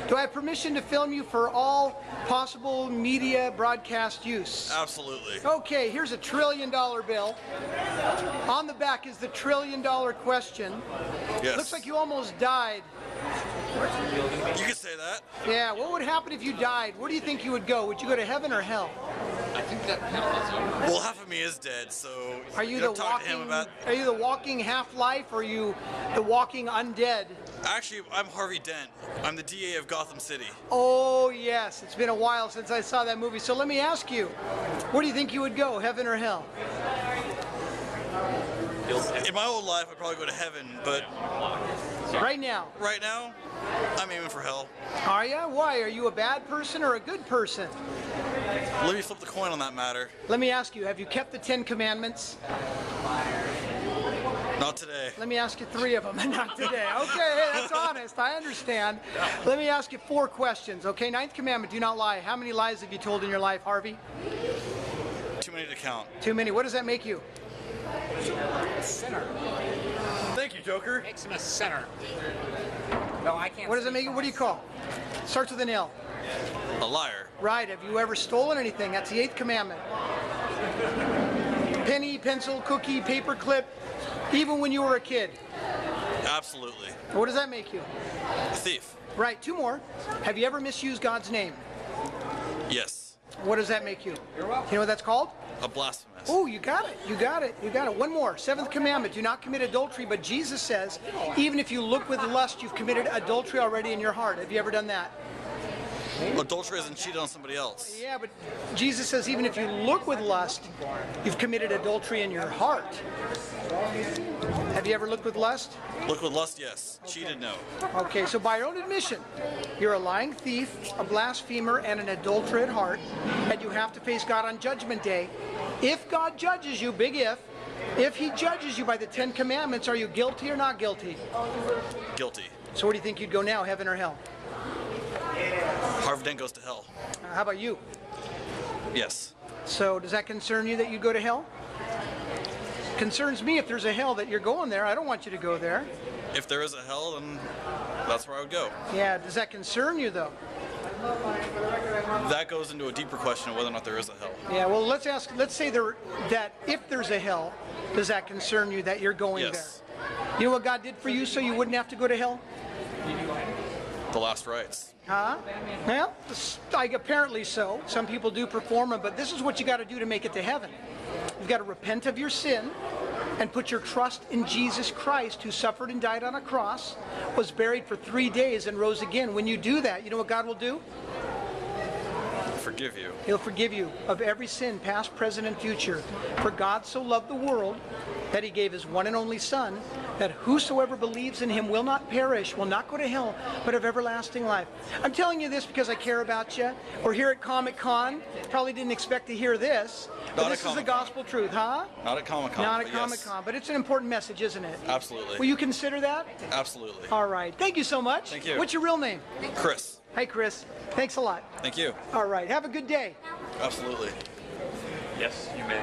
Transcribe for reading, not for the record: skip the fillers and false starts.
Do I have permission to film you for all possible media broadcast use? Absolutely. Okay, here's a $1 trillion bill. On the back is the $1 trillion question. Yes. Looks like you almost died. You could say that. Yeah, what would happen if you died? Where do you think you would go? Would you go to heaven or hell? Well, half of me is dead, so Are you you'd the have to talk to him walking? about. Are you the walking half-life, or are you the walking undead? Actually, I'm Harvey Dent. I'm the DA of Gotham City. Oh yes, it's been a while since I saw that movie. So let me ask you, where do you think you would go, heaven or hell? In my old life, I'd probably go to heaven, but Right now. right now, I'm aiming for hell. Are you? Why? Are you a bad person or a good person? Let me flip the coin on that matter. Let me ask you, have you kept the 10 Commandments? Not today. Let me ask you 3 of them, not today. Okay, that's honest. I understand. Let me ask you 4 questions. Okay, 9th commandment, do not lie. How many lies have you told in your life, Harvey? Too many to count. Too many. What does that make you? Sinner. Thank you, Joker. Makes him a sinner. No, I can't. What does it make you? What do you call? Starts with an L. A liar. Right. Have you ever stolen anything? That's the 8th commandment. Penny, pencil, cookie, paper clip, even when you were a kid. Absolutely. What does that make you? A thief. Right. 2 more. Have you ever misused God's name? Yes. What does that make you? You're welcome. You know what that's called? A blasphemous. Oh, you got it. You got it. You got it. 1 more. 7th commandment. Do not commit adultery. But Jesus says, even if you look with lust, you've committed adultery already in your heart. Have you ever done that? Adultery isn't cheating on somebody else. Yeah, but Jesus says, even if you look with lust, you've committed adultery in your heart. Have you ever looked with lust? Look with lust, yes. Cheated, no. Okay, so by your own admission, you're a lying thief, a blasphemer, and an adulterer at heart, and you have to face God on Judgment Day. If God judges you, big if He judges you by the 10 Commandments, are you guilty or not guilty? Guilty. So where do you think you'd go now, heaven or hell? Harvey Dent goes to hell. How about you? Yes. So does that concern you that you go to hell? Concerns me if there's a hell that you're going there. I don't want you to go there. If there is a hell, then that's where I would go. Yeah, does that concern you though? That goes into a deeper question of whether or not there is a hell. Yeah, well, let's say that if there's a hell, does that concern you that you're going Yes. there? You know what God did for you so you wouldn't have to go to hell? The last rites. Huh? Well, like apparently so. Some people do perform them, but this is what you got to do to make it to heaven. You've got to repent of your sin and put your trust in Jesus Christ, who suffered and died on a cross, was buried for 3 days and rose again. When you do that, you know what God will do? Forgive you. He'll forgive you of every sin, past, present, and future. For God so loved the world that He gave His one and only Son, that whosoever believes in Him will not perish, will not go to hell, but have everlasting life. I'm telling you this because I care about you. We're here at Comic-Con. Probably didn't expect to hear this. But Not this at is the Comic-Con. gospel truth, huh? Not at Comic-Con. Not at but yes. Comic-Con, but it's an important message, isn't it? Absolutely. Will you consider that? Absolutely. All right. Thank you so much. Thank you. What's your real name? Chris. Hey, Chris. Thanks a lot. Thank you. All right. Have a good day. Absolutely. Yes, you may.